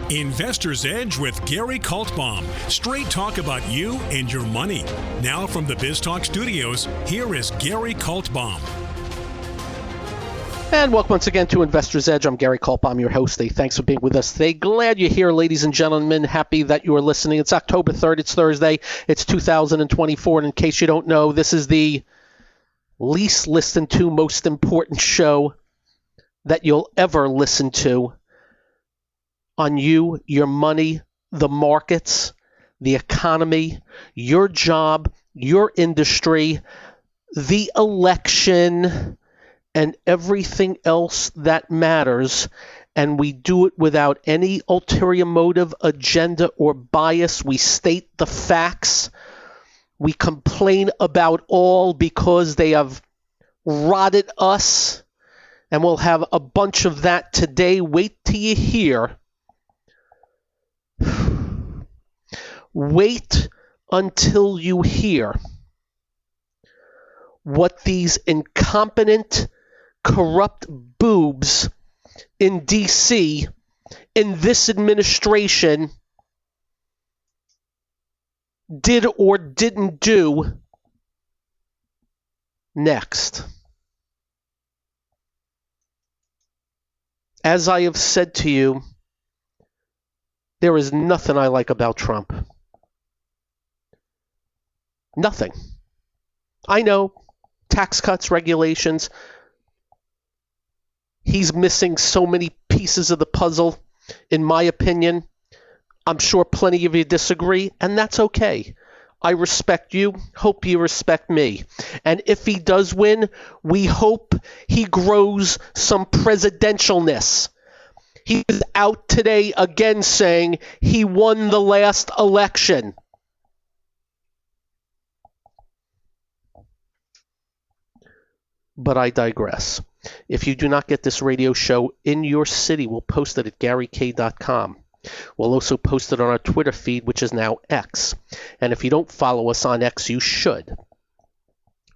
Investor's Edge with Gary Kaltbaum. Straight talk about you and your money. Now from the BizTalk studios, here is Gary Kaltbaum. And welcome once again to Investor's Edge. I'm Gary Kaltbaum, your host. Thanks for being with us today. Glad you're here, ladies and gentlemen. Happy that you are listening. It's October 3rd. It's Thursday. It's 2024. And in case you don't know, this is the least listened to, most important show that you'll ever listen to on you, your money, the markets, the economy, your job, your industry, the election, and everything else that matters. And we do it without any ulterior motive, agenda, or bias. We state the facts. We complain about all because they have rotted us. And we'll have a bunch of that today. Wait till you hear. Wait until you hear what these incompetent, corrupt boobs in D.C. in this administration did or didn't do next. As I have said to you, there is nothing I like about Trump. Nothing. I know, tax cuts, regulations. He's missing so many pieces of the puzzle, in my opinion. I'm sure plenty of you disagree, and that's okay. I respect you. Hope you respect me. And if he does win, we hope he grows some presidentialness. He is out today again saying he won the last election. But I digress. If you do not get this radio show in your city, we'll post it at GaryK.com. We'll also post it on our Twitter feed, which is now X. And if you don't follow us on X, you should.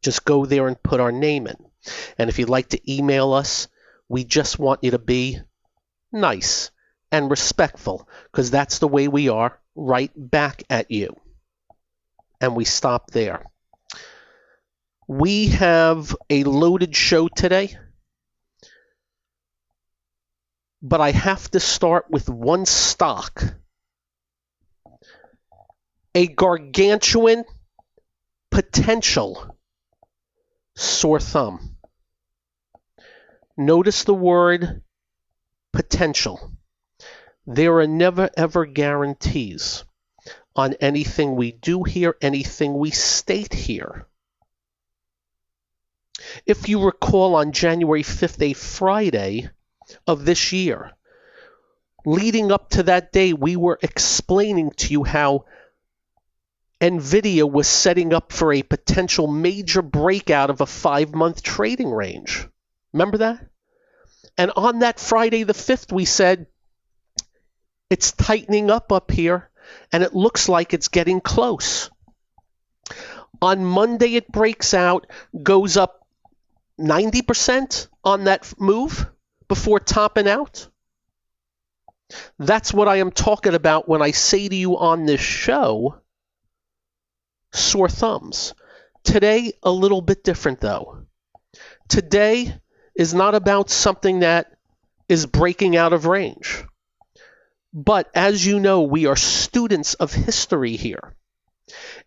Just go there and put our name in. And if you'd like to email us, we just want you to be nice and respectful, because that's the way we are right back at you. And we stop there. We have a loaded show today, but I have to start with one stock, a gargantuan potential sore thumb. Notice the word potential. There are never ever guarantees on anything we do here, anything we state here. If you recall, on January 5th, a Friday of this year, leading up to that day, we were explaining to you how NVIDIA was setting up for a potential major breakout of a 5-month trading range. Remember that? And on that Friday the 5th, we said, it's tightening up here, and it looks like it's getting close. On Monday, it breaks out, goes up 90% on that move before topping out. That's what I am talking about when I say to you on this show, sore thumbs. Today, a little bit different though. Today is not about something that is breaking out of range. But as you know, we are students of history here.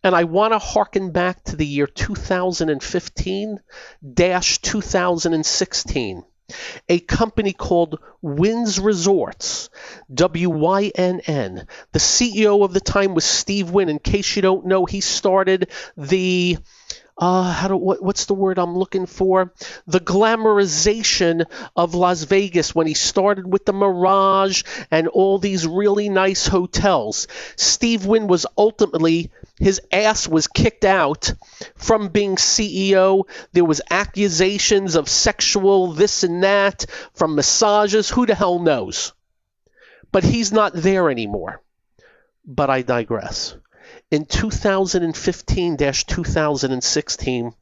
And I want to harken back to the year 2015-2016. A company called Wynn's Resorts, WYNN. The CEO of the time was Steve Wynn. In case you don't know, he started the what's the word I'm looking for? The glamorization of Las Vegas when he started with the Mirage and all these really nice hotels. Steve Wynn was ultimately, his ass was kicked out from being CEO. There was accusations of sexual this and that from massages. Who the hell knows? But he's not there anymore. But I digress. In 2015-2016,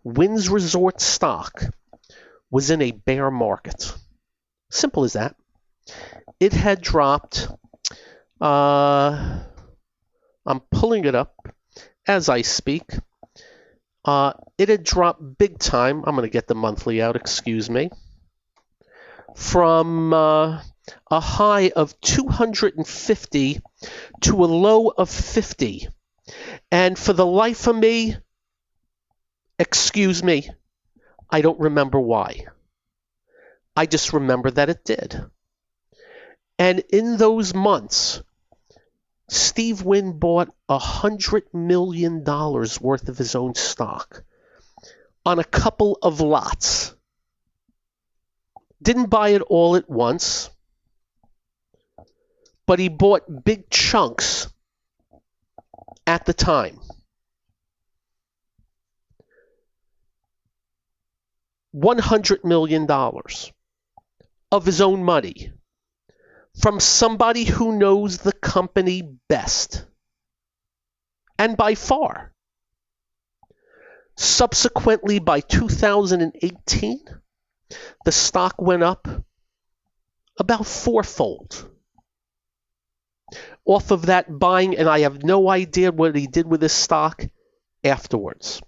Wynn's Resort stock was in a bear market. Simple as that. It had dropped I'm pulling it up as I speak. It had dropped big time. I'm going to get the monthly out, excuse me. From a high of 250 to a low of 50. And for the life of me, excuse me, I don't remember why. I just remember that it did. And in those months, Steve Wynn bought $100 million worth of his own stock on a couple of lots. Didn't buy it all at once, but he bought big chunks at the time. $100 million of his own money from somebody who knows the company best, and by far. Subsequently, by 2018, the stock went up about fourfold off of that buying, and I have no idea what he did with his stock afterwards.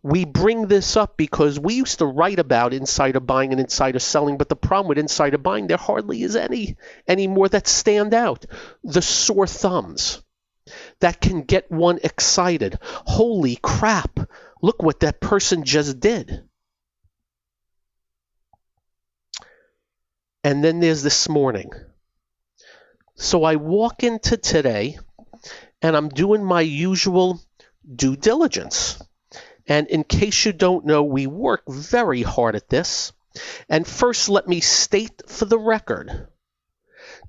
We bring this up because we used to write about insider buying and insider selling, but the problem with insider buying, there hardly is any more that stand out. The sore thumbs that can get one excited. Holy crap, look what that person just did. And then there's this morning. So I walk into today, and I'm doing my usual due diligence. And in case you don't know, we work very hard at this. And first, let me state for the record,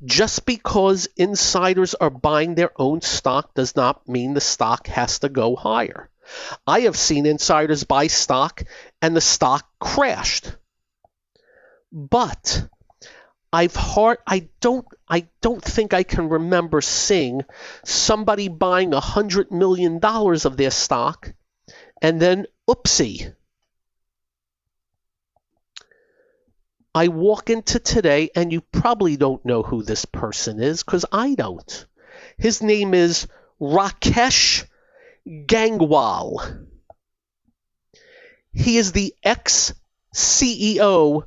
just because insiders are buying their own stock does not mean the stock has to go higher. I have seen insiders buy stock and the stock crashed. But I don't think I can remember seeing somebody buying $100 million of their stock and then, oopsie. I walk into today, and you probably don't know who this person is, because I don't. His name is Rakesh Gangwal. He is the ex-CEO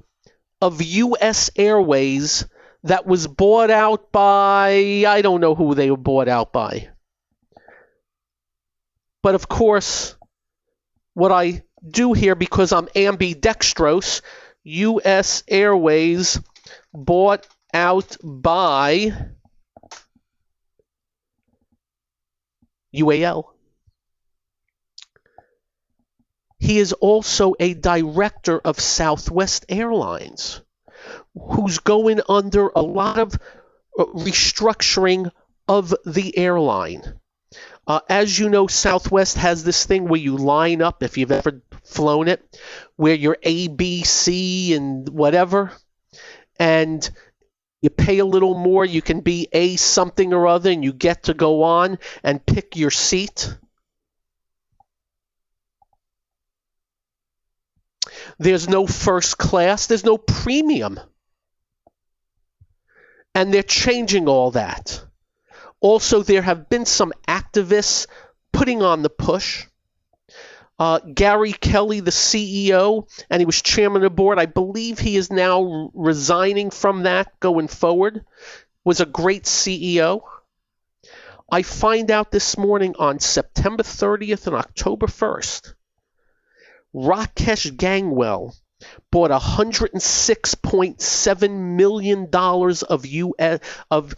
of U.S. Airways that was bought out by, I don't know who they were bought out by. But of course, what I do here, because I'm ambidextrous, U.S. Airways bought out by UAL. He is also a director of Southwest Airlines, who's going under a lot of restructuring of the airline. As you know, Southwest has this thing where you line up, if you've ever flown it, where you're A, B, C, and whatever, and you pay a little more, you can be A something or other, and you get to go on and pick your seat. There's no first class, there's no premium. And they're changing all that. Also, there have been some activists putting on the push. Gary Kelly, the CEO, and he was chairman of the board. I believe he is now resigning from that going forward. Was a great CEO. I find out this morning on September 30th and October 1st, Rakesh Gangwal bought $106.7 million of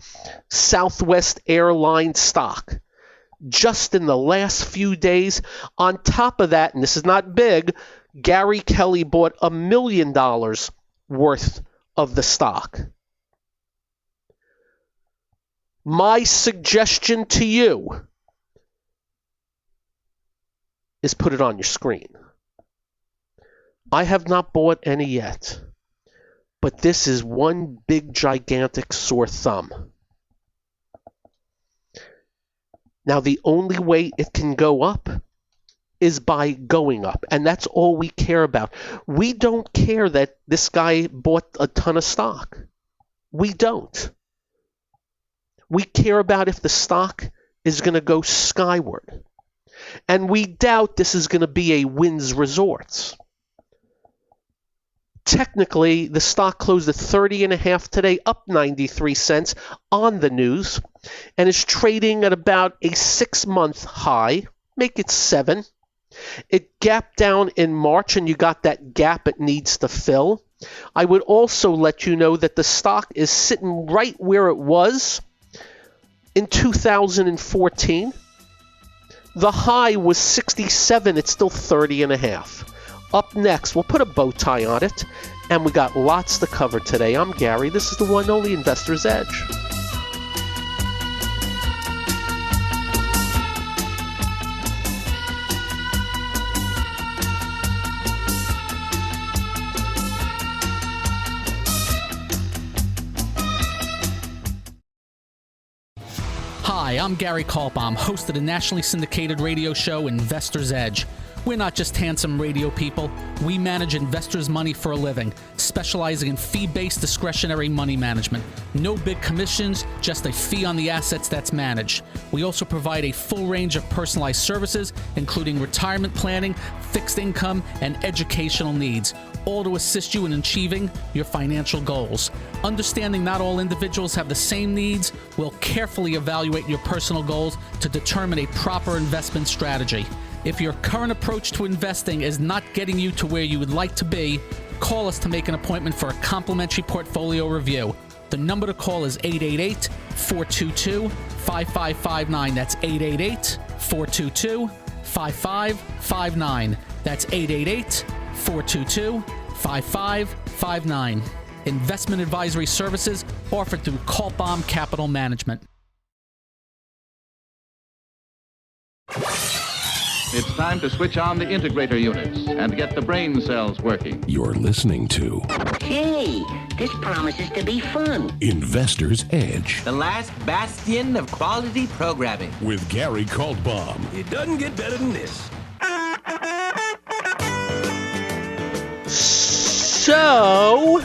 Southwest Airlines stock just in the last few days. On top of that, and this is not big, Gary Kelly bought $1 million worth of the stock. My suggestion to you is put it on your screen. I have not bought any yet, but this is one big, gigantic sore thumb. Now, the only way it can go up is by going up, and that's all we care about. We don't care that this guy bought a ton of stock. We don't. We care about if the stock is going to go skyward. And we doubt this is going to be a Wynn Resorts. Technically, the stock closed at 30.5 today, up 93 cents on the news, and is trading at about a 6-month high. Make it 7. It gapped down in March, and you got that gap it needs to fill. I would also let you know that the stock is sitting right where it was in 2014. The high was 67. It's still 30.5. Up next, we'll put a bow tie on it, and we got lots to cover today. I'm Gary. This is the one and only Investor's Edge. Hi, I'm Gary Kaltbaum, host of the nationally syndicated radio show Investor's Edge. We're not just handsome radio people. We manage investors' money for a living, specializing in fee-based discretionary money management. No big commissions, just a fee on the assets that's managed. We also provide a full range of personalized services, including retirement planning, fixed income, and educational needs, all to assist you in achieving your financial goals. Understanding not all individuals have the same needs, we'll carefully evaluate your personal goals to determine a proper investment strategy. If your current approach to investing is not getting you to where you would like to be, call us to make an appointment for a complimentary portfolio review. The number to call is 888-422-5559. That's 888-422-5559. That's 888-422-5559. Investment advisory services offered through Kaltbaum Capital Management. It's time to switch on the integrator units and get the brain cells working. You're listening to Hey, this promises to be fun. Investor's Edge The last bastion of quality programming. with Gary Kaltbaum. It doesn't get better than this. So,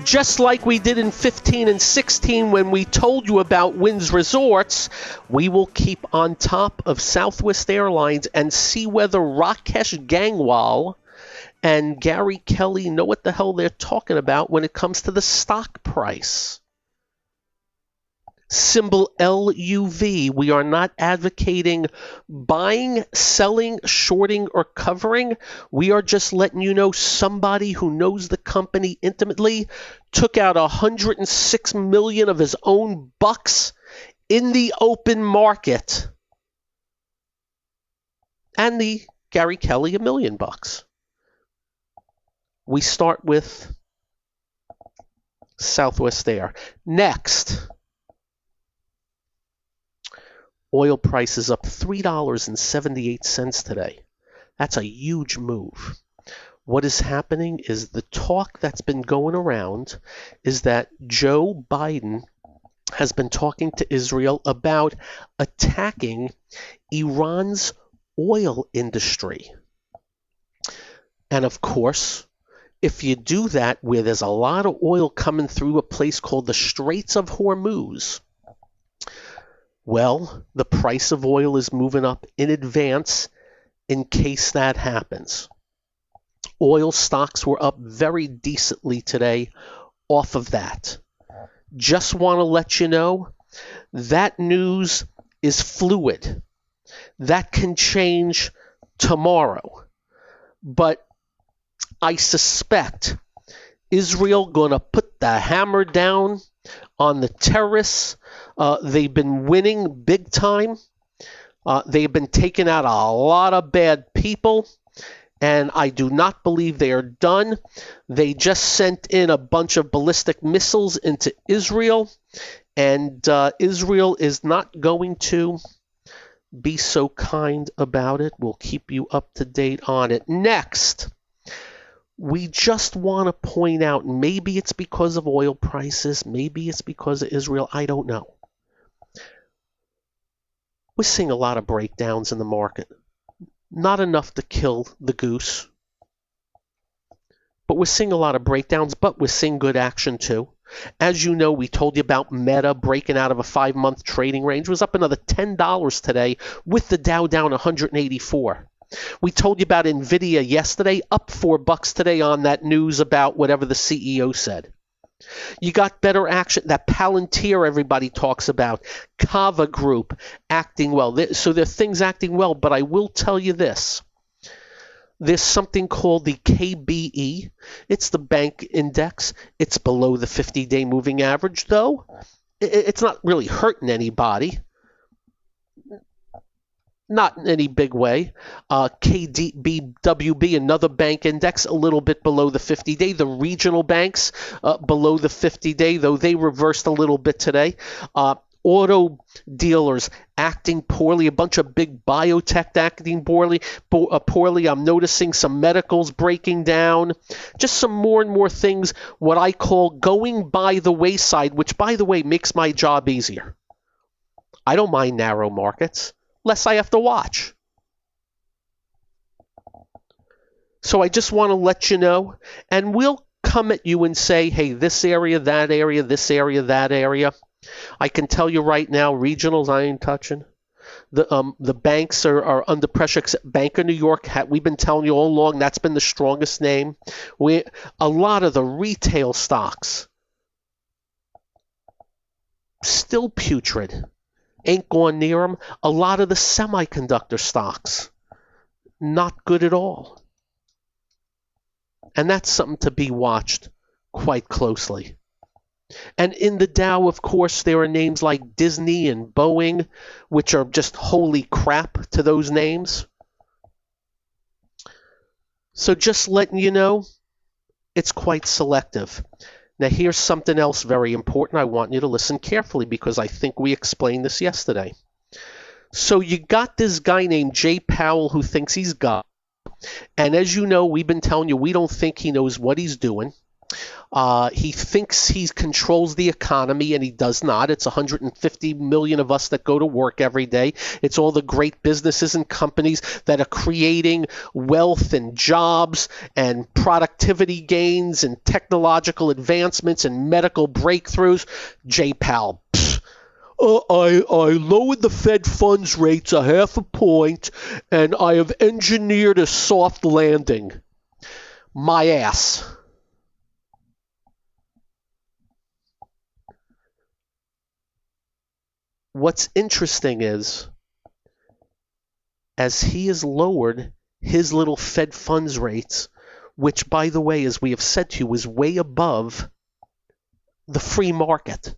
just like we did in 15 and 16 when we told you about Wynn Resorts, we will keep on top of Southwest Airlines and see whether Rakesh Gangwal and Gary Kelly know what the hell they're talking about when it comes to the stock price. Symbol LUV. We are not advocating buying, selling, shorting, or covering. We are just letting you know somebody who knows the company intimately took out $106 million of his own bucks in the open market. And the Gary Kelly $1 million bucks. We start with Southwest Air. Next. Oil price is up $3.78 today. That's a huge move. What is happening is the talk that's been going around is that Joe Biden has been talking to Israel about attacking Iran's oil industry. And of course, if you do that where there's a lot of oil coming through a place called the Straits of Hormuz, well, the price of oil is moving up in advance in case that happens. Oil stocks were up very decently today off of that. Just want to let you know that news is fluid. That can change tomorrow. But I suspect Israel going to put the hammer down on the terrorists. They've been winning big time. They've been taking out a lot of bad people, and I do not believe they are done. They just sent in a bunch of ballistic missiles into Israel, and Israel is not going to be so kind about it. We'll keep you up to date on it. Next, we just want to point out, maybe it's because of oil prices, maybe it's because of Israel, I don't know. We're seeing a lot of breakdowns in the market. Not enough to kill the goose. But we're seeing a lot of breakdowns, but we're seeing good action too. As you know, we told you about Meta breaking out of a 5-month trading range. It was up another $10 today with the Dow down 184. We told you about Nvidia yesterday, up $4 today on that news about whatever the CEO said. You got better action. That Palantir everybody talks about, Kava Group acting well. So there are things acting well, but I will tell you this. There's something called the KBE. It's the bank index. It's below the 50-day moving average, though. It's not really hurting anybody. Not in any big way. KDBWB, another bank index, a little bit below the 50-day. The regional banks below the 50-day, though they reversed a little bit today. Auto dealers acting poorly. A bunch of big biotech acting poorly. I'm noticing some medicals breaking down. Just some more and more things, what I call going by the wayside, which, by the way, makes my job easier. I don't mind narrow markets. Less I have to watch. So I just want to let you know, and we'll come at you and say, hey, this area, that area, this area, that area. I can tell you right now, regionals I ain't touching. The banks are under pressure. Bank of New York, we've been telling you all along, that's been the strongest name. A lot of the retail stocks, still putrid. Ain't gone near them. A lot of the semiconductor stocks, not good at all. And that's something to be watched quite closely. And in the Dow, of course, there are names like Disney and Boeing, which are just holy crap to those names. So just letting you know, it's quite selective. Now, here's something else very important. I want you to listen carefully because I think we explained this yesterday. So you got this guy named Jay Powell who thinks he's God. And as you know, we've been telling you we don't think he knows what he's doing. He thinks he controls the economy, and he does not. It's 150 million of us that go to work every day. It's all the great businesses and companies that are creating wealth and jobs and productivity gains and technological advancements and medical breakthroughs. Jay Powell. I lowered the Fed funds rates a 0.5 point, and I have engineered a soft landing. My ass. What's interesting is, as he has lowered his little Fed funds rates, which, by the way, as we have said to you, is way above the free market,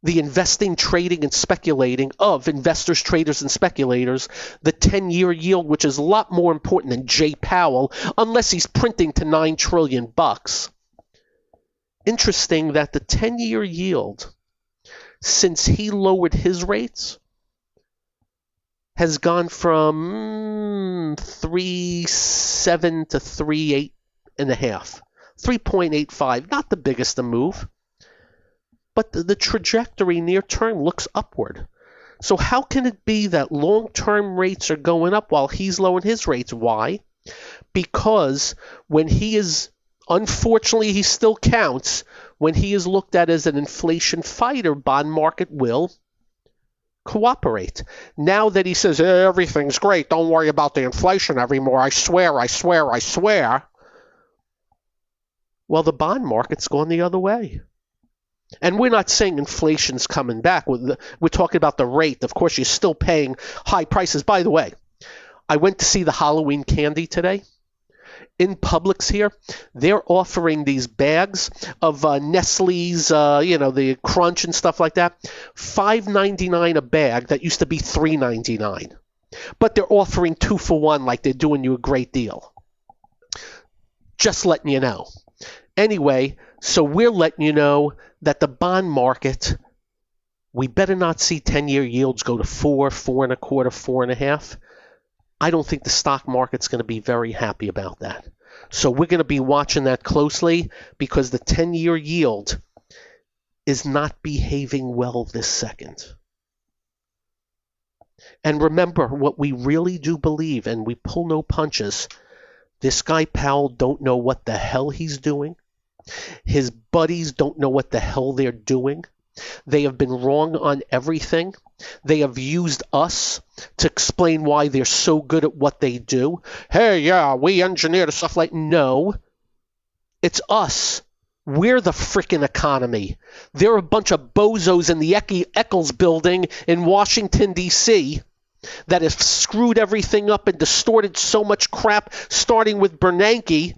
the investing, trading, and speculating of investors, traders, and speculators, the 10-year yield, which is a lot more important than Jay Powell, unless he's printing to $9 trillion. Interesting that the 10-year yield, since he lowered his rates, has gone from 3.7 to 3.8.5. 3.85, not the biggest of move, but the trajectory near term looks upward. So how can it be that long-term rates are going up while he's lowering his rates? Why? Because when he is, unfortunately, he still counts, when he is looked at as an inflation fighter, bond market will cooperate. Now that he says, everything's great, don't worry about the inflation anymore, I swear. Well, the bond market's gone the other way. And we're not saying inflation's coming back. We're talking about the rate. Of course, you're still paying high prices. By the way, I went to see the Halloween candy today. In Publix here, they're offering these bags of Nestle's, the Crunch and stuff like that. $5.99 a bag. That used to be $3.99. But they're offering 2 for 1 like they're doing you a great deal. Just letting you know. Anyway, so we're letting you know that the bond market, we better not see 10-year yields go to 4, 4.25, 4.5. I don't think the stock market's going to be very happy about that. So we're going to be watching that closely because the 10-year yield is not behaving well this second. And remember, what we really do believe, and we pull no punches, this guy Powell don't know what the hell he's doing. His buddies don't know what the hell they're doing. They have been wrong on everything. They have used us to explain why they're so good at what they do. Hey, yeah, we engineered stuff like... No, it's us. We're the frickin' economy. They're a bunch of bozos in the Eccles building in Washington, D.C. that have screwed everything up and distorted so much crap, starting with Bernanke.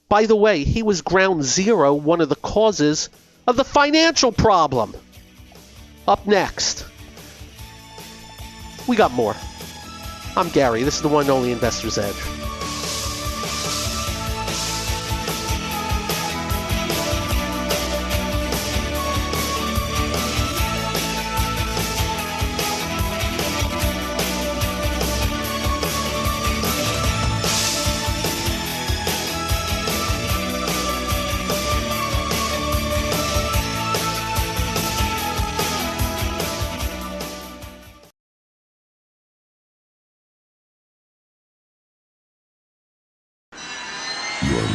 By the way, he was ground zero, one of the causes of the financial problem. Up next, we got more. I'm Gary. This is the one and only Investor's Edge.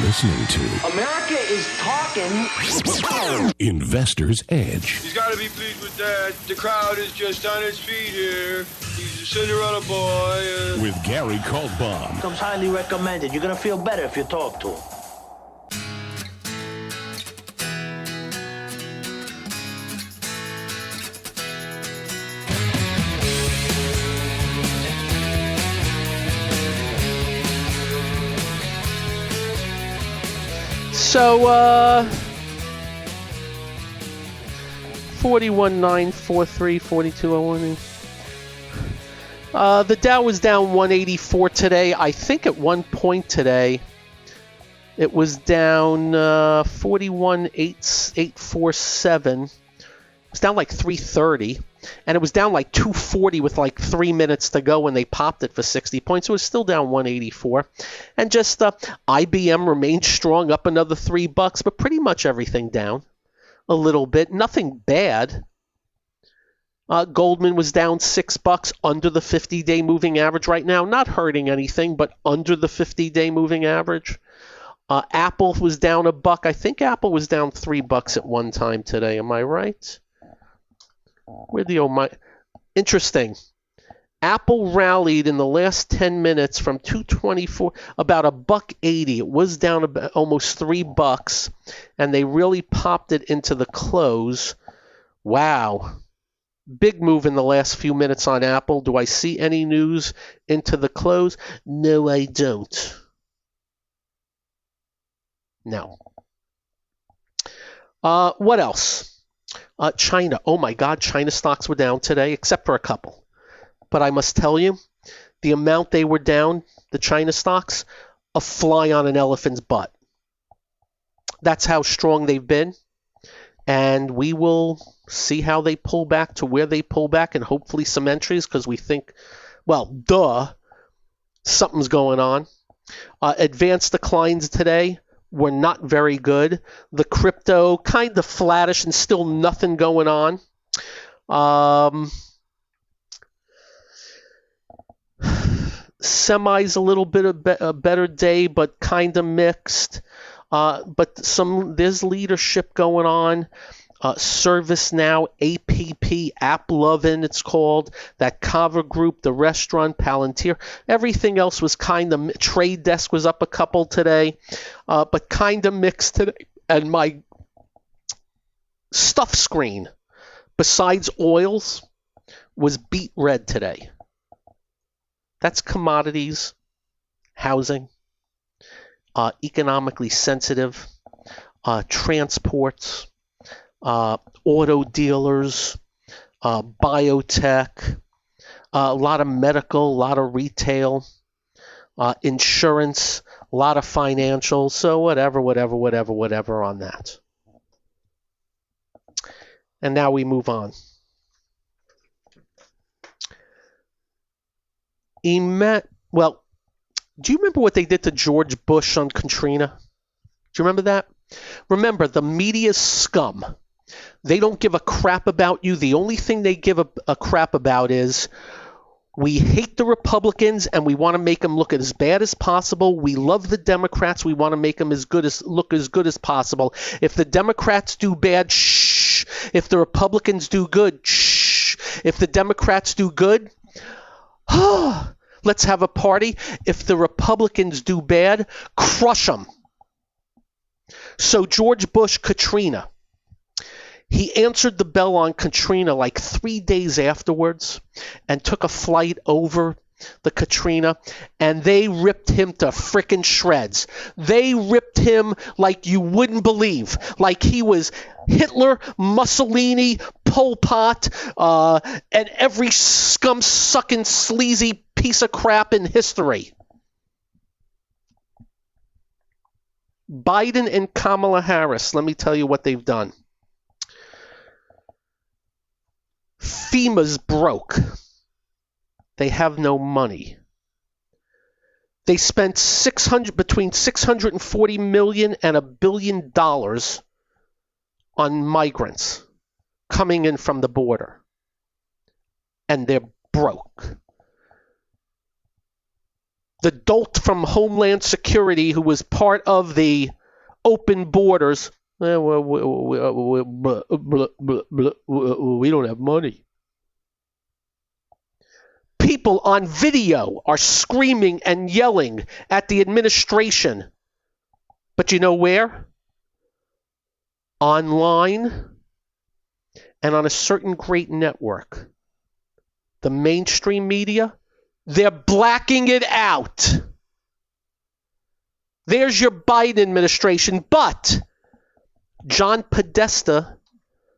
Listening to America is talking. Investor's Edge. He's got to be pleased with that. The crowd is just on its feet here. He's a Cinderella boy. With Gary Kaltbaum. Comes highly recommended. You're going to feel better if you talk to him. So, 41,943, 42,001. The Dow was down 184 today. I think at one point today, it was down 41,847. It was down like 330. And it was down like 240 with like 3 minutes to go when they popped it for 60 points. It was still down 184. And just IBM remained strong, up another $3, but pretty much everything down a little bit. Nothing bad. Goldman was down $6 under the 50-day moving average right now. Not hurting anything, but under the 50-day moving average. Apple was down $1. I think Apple was down $3 at one time today. Am I right? Where'd the interesting. Apple rallied in the last 10 minutes from 224 about $1.80. It was down about almost $3, and they really popped it into the close. Wow. Big move in the last few minutes on Apple. Do I see any news into the close? No, I don't. No. What else? China. Oh my God, China stocks were down today, except for a couple. But I must tell you, the amount they were down, the China stocks, a fly on an elephant's butt. That's how strong they've been. And we will see how they pull back to where they pull back, and hopefully some entries, because we think, well, something's going on. Advanced declines today were not very good. The crypto kind of flattish and still nothing going on. Semi's a little bit of a better day, but kind of mixed. But there's leadership going on. ServiceNow, APP, AppLovin, it's called, that Kava Group, the restaurant, Palantir. Everything else was kind of, Trade Desk was up a couple today, but kind of mixed today. And my stuff screen, besides oils, was beet red today. That's commodities, housing, economically sensitive, transports, auto dealers, biotech, a lot of medical, a lot of retail, insurance, a lot of financial. So whatever on that. And now we move on. Well, do you remember what they did to George Bush on Katrina? Do you remember that? Remember, the media's scum. They don't give a crap about you. The only thing they give a crap about is We hate the Republicans and we want to make them look as bad as possible. We love the Democrats. We want to make them look as good as possible. If the Democrats do bad, shh. If the Republicans do good, shh. If the Democrats do good, let's have a party. If the Republicans do bad, crush them. So George Bush, Katrina. He answered the bell on Katrina like 3 days afterwards and took a flight over the Katrina, and they ripped him to frickin' shreds. They ripped him like you wouldn't believe, like he was Hitler, Mussolini, Pol Pot, and every scum-sucking, sleazy piece of crap in history. Biden and Kamala Harris, let me tell you what they've done. FEMA's broke. They have no money. They spent between $640 million and $1 billion on migrants coming in from the border. And they're broke. The dolt from Homeland Security who was part of the open borders, we don't have money. People on video are screaming and yelling at the administration. But you know where? Online and on a certain great network. The mainstream media, they're blacking it out. There's your Biden administration, but John Podesta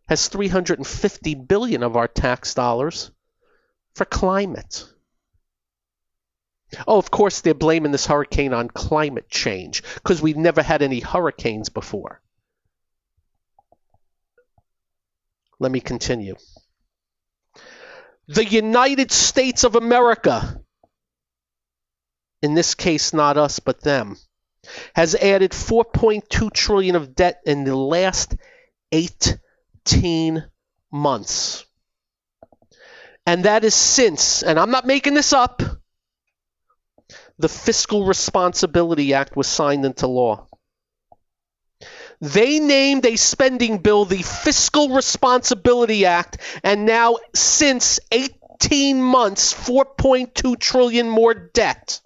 has $350 billion of our tax dollars for climate. Oh, of course, they're blaming this hurricane on climate change because we've never had any hurricanes before. Let me continue. The United States of America, in this case, not us, but them, has added $4.2 trillion of debt in the last 18 months. And that is since, and I'm not making this up, the Fiscal Responsibility Act was signed into law. They named a spending bill the Fiscal Responsibility Act, and now since 18 months, $4.2 trillion more debt.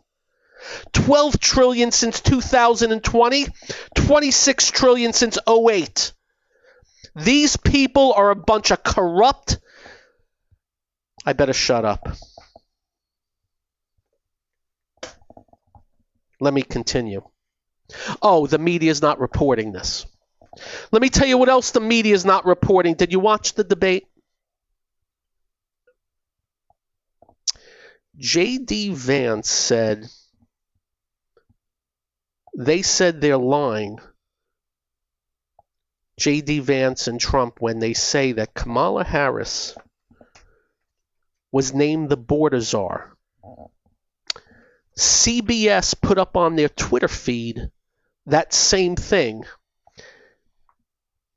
$12 trillion since 2020, $26 trillion since 2008. These people are a bunch of corrupt. I better shut up. Let me continue. Oh, the media is not reporting this. Let me tell you what else the media is not reporting. Did you watch the debate? J.D. Vance said, they said they're lying, J.D. Vance and Trump, when they say that Kamala Harris was named the border czar. CBS put up on their Twitter feed that same thing.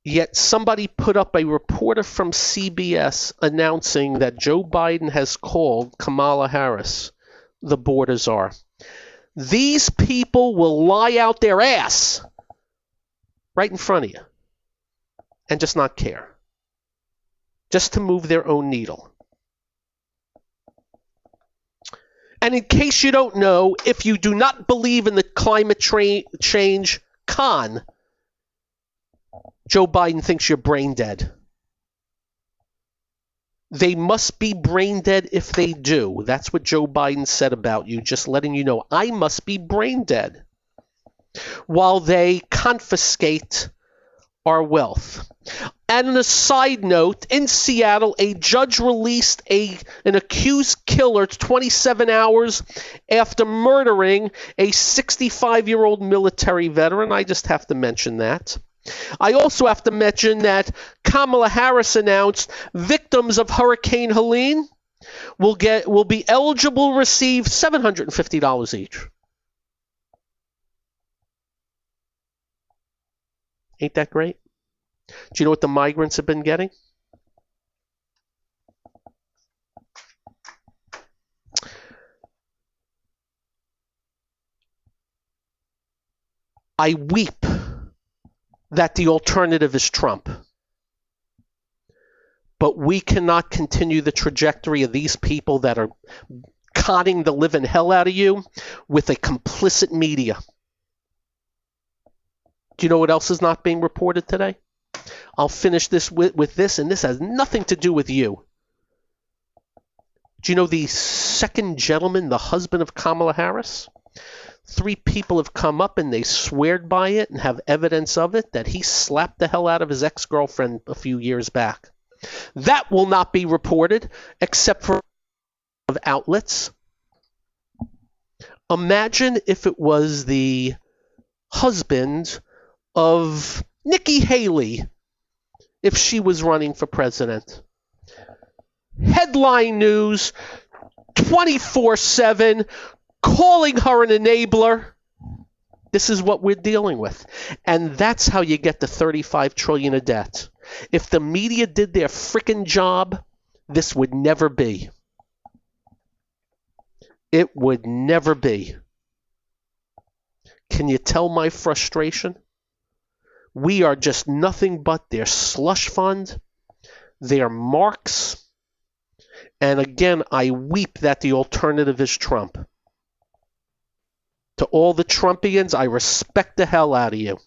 Yet somebody put up a reporter from CBS announcing that Joe Biden has called Kamala Harris the border czar. These people will lie out their ass right in front of you and just not care. Just to move their own needle. And in case you don't know, if you do not believe in the climate change con, Joe Biden thinks you're brain dead. They must be brain dead if they do. That's what Joe Biden said about you, just letting you know, I must be brain dead. While they confiscate our wealth. And on a side note, in Seattle, a judge released an accused killer 27 hours after murdering a 65-year-old military veteran. I just have to mention that. I also have to mention that Kamala Harris announced victims of Hurricane Helene will be eligible to receive $750 each. Ain't that great? Do you know what the migrants have been getting? I weep that the alternative is Trump. But we cannot continue the trajectory of these people that are conning the living hell out of you with a complicit media. Do you know what else is not being reported today? I'll finish this with this, and this has nothing to do with you. Do you know the second gentleman, the husband of Kamala Harris? 3 people have come up and they sweared by it and have evidence of it that he slapped the hell out of his ex-girlfriend a few years back. That will not be reported except for outlets. Imagine if it was the husband of Nikki Haley if she was running for president. Headline news, 24/7, calling her an enabler. This is what we're dealing with. And that's how you get the $35 trillion of debt. If the media did their frickin' job, this would never be. It would never be. Can you tell my frustration? We are just nothing but their slush fund, their marks, and again, I weep that the alternative is Trump. To all the Trumpians, I respect the hell out of you.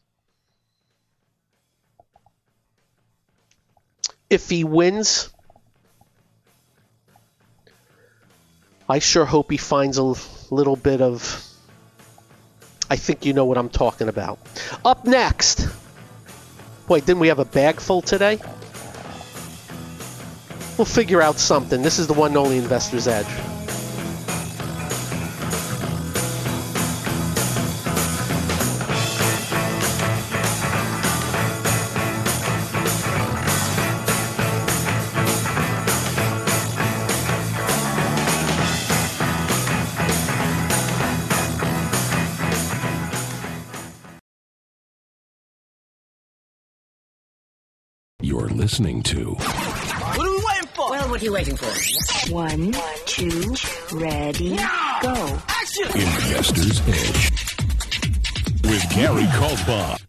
If he wins, I sure hope he finds a little bit of... I think you know what I'm talking about. Up next. Boy, didn't we have a bag full today? We'll figure out something. This is the one and only Investor's Edge. You're listening to... What are we waiting for? Well, what are you waiting for? 1, 2, ready, go. Action! Investor's Edge with Gary Kaltbaum.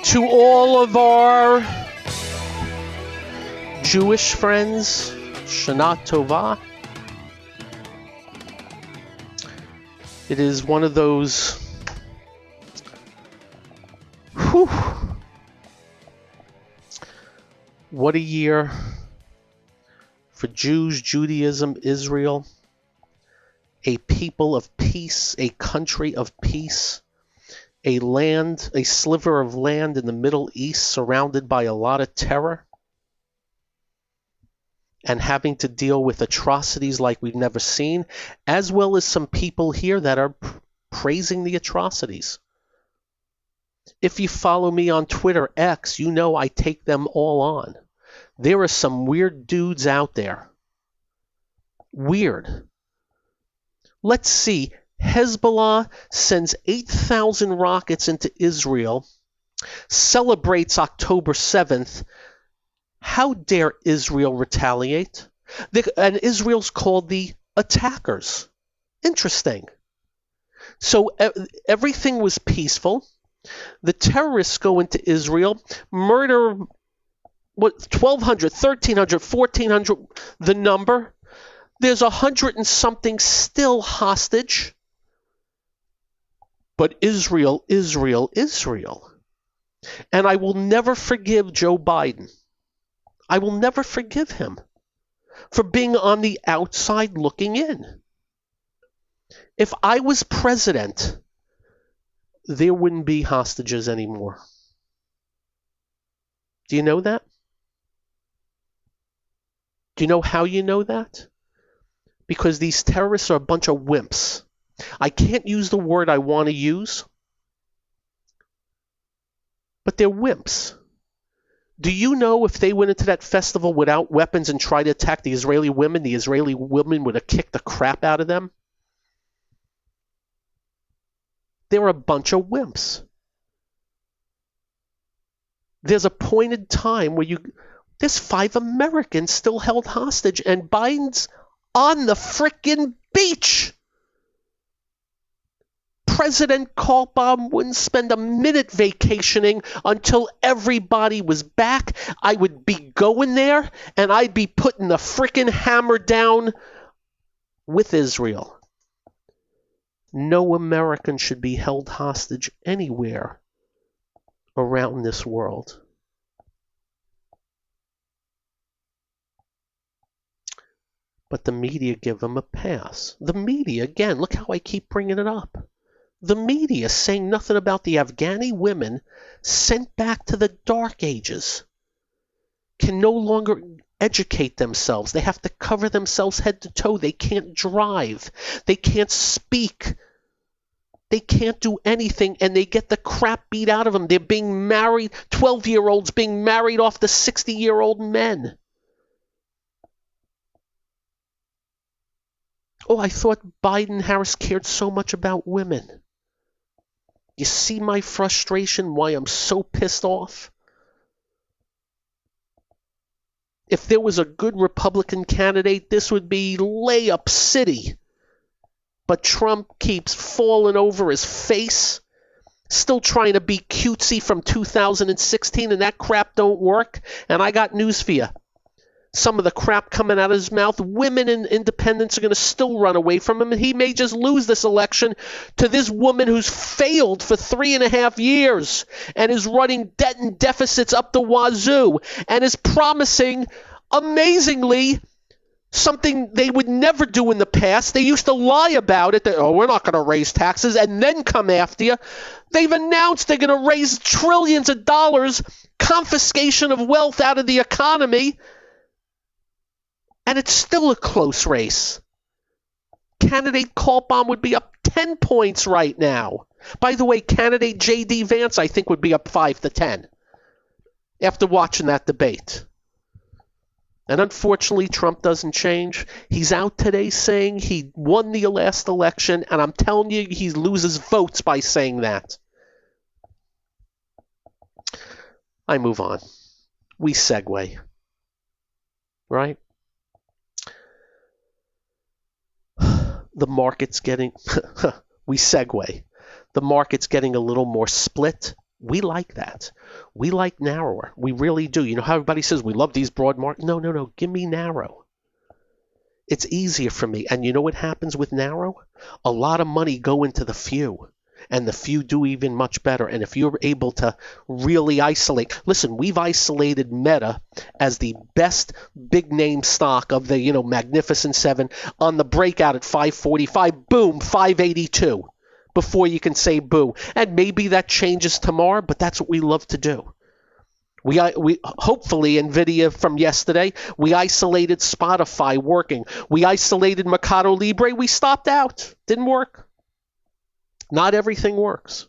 To all of our Jewish friends, Shana Tova. It is one of those... Whew. What a year for Jews, Judaism, Israel, a people of peace, a country of peace, a land, a sliver of land in the Middle East surrounded by a lot of terror and having to deal with atrocities like we've never seen, as well as some people here that are praising the atrocities. If you follow me on Twitter, X, you know I take them all on. There are some weird dudes out there. Weird. Let's see. Hezbollah sends 8,000 rockets into Israel, celebrates October 7th. How dare Israel retaliate? And Israel's called the attackers. Interesting. So everything was peaceful. The terrorists go into Israel, murder 1,200, 1,300, 1,400, the number. There's 100 and something still hostage. But Israel, Israel, Israel. And I will never forgive Joe Biden. I will never forgive him for being on the outside looking in. If I was president, there wouldn't be hostages anymore. Do you know that? Do you know how you know that? Because these terrorists are a bunch of wimps. I can't use the word I want to use, but they're wimps. Do you know if they went into that festival without weapons and tried to attack the Israeli women would have kicked the crap out of them? They're a bunch of wimps. There's a point in time where there's 5 Americans still held hostage, and Biden's on the frickin' beach President Kaltbaum wouldn't spend a minute vacationing until everybody was back. I would be going there, and I'd be putting the frickin' hammer down with Israel. No American should be held hostage anywhere around this world. But the media give them a pass. The media, again, look how I keep bringing it up. The media saying nothing about the Afghani women sent back to the Dark Ages can no longer educate themselves. They have to cover themselves head to toe. They can't drive. They can't speak. They can't do anything, and they get the crap beat out of them. They're being married, 12-year-olds being married off to 60-year-old men. Oh, I thought Biden and Harris cared so much about women. You see my frustration, why I'm so pissed off? If there was a good Republican candidate, this would be layup city. But Trump keeps falling over his face, still trying to be cutesy from 2016, and that crap don't work. And I got news for you. Some of the crap coming out of his mouth, women and independents are going to still run away from him, and he may just lose this election to this woman who's failed for 3.5 years and is running debt and deficits up the wazoo and is promising, amazingly, something they would never do in the past. They used to lie about it, that, oh, we're not going to raise taxes, and then come after you. They've announced they're going to raise trillions of dollars, confiscation of wealth out of the economy, and it's still a close race. Candidate Kaltbaum would be up 10 points right now. By the way, candidate J.D. Vance, I think, would be up 5 to 10 after watching that debate. And unfortunately, Trump doesn't change. He's out today saying he won the last election, and I'm telling you, he loses votes by saying that. I move on. We segue. Right? The market's getting, we segue. The market's getting a little more split. We like that. We like narrower. We really do. You know how everybody says we love these broad markets? No. Give me narrow. It's easier for me. And you know what happens with narrow? A lot of money go into the few. And the few do even much better. And if you're able to really isolate, listen, we've isolated Meta as the best big name stock of the, Magnificent Seven on the breakout at 545. Boom, 582 before you can say boo. And maybe that changes tomorrow, but that's what we love to do. We hopefully NVIDIA from yesterday, we isolated Spotify working. We isolated Mercado Libre. We stopped out. Didn't work. Not everything works.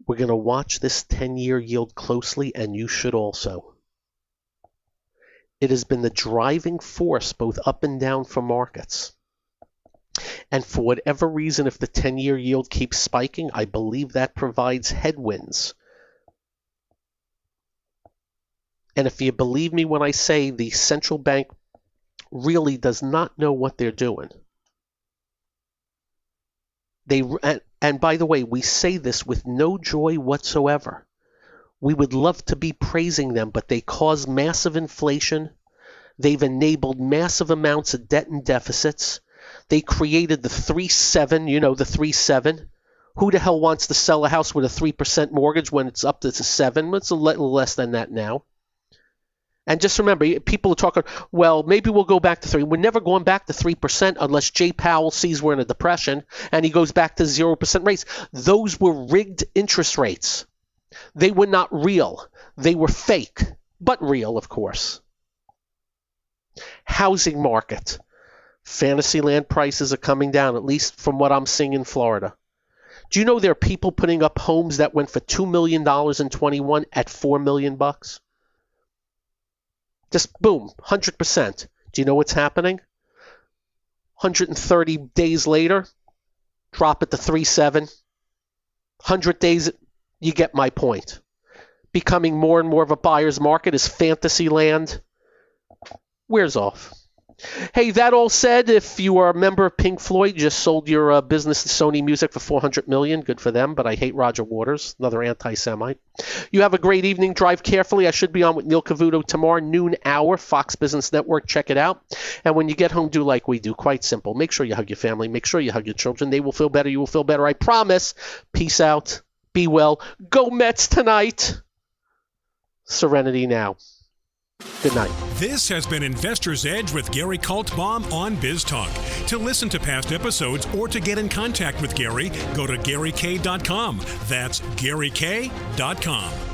We're going to watch this 10-year yield closely, and you should also. It has been the driving force both up and down for markets. And for whatever reason, if the 10-year yield keeps spiking, I believe that provides headwinds. And if you believe me when I say the central bank really does not know what they're doing. And by the way, we say this with no joy whatsoever. We would love to be praising them, but they cause massive inflation. They've enabled massive amounts of debt and deficits. They created the 3-7, the 3-7. Who the hell wants to sell a house with a 3% mortgage when it's up to 7? It's a little less than that now. And just remember, people are talking, well, maybe we'll go back to 3. We're never going back to 3% unless Jay Powell sees we're in a depression and he goes back to 0% rates. Those were rigged interest rates. They were not real. They were fake, but real, of course. Housing market. Fantasy land prices are coming down, at least from what I'm seeing in Florida. Do you know there are people putting up homes that went for $2 million in 21 at $4 million? Just boom, 100%. Do you know what's happening? 130 days later, drop it to 3.7. 100 days, you get my point. Becoming more and more of a buyer's market as fantasy land wears off. Hey, that all said, if you are a member of Pink Floyd, just sold your business to Sony Music for $400 million. Good for them, but I hate Roger Waters, another anti-Semite. You have a great evening. Drive carefully. I should be on with Neil Cavuto tomorrow, noon hour, Fox Business Network. Check it out. And when you get home, do like we do. Quite simple. Make sure you hug your family. Make sure you hug your children. They will feel better. You will feel better. I promise. Peace out. Be well. Go Mets tonight. Serenity now. Good night. This has been Investor's Edge with Gary Kaltbaum on BizTalk. To listen to past episodes or to get in contact with Gary, go to GaryK.com. That's GaryK.com.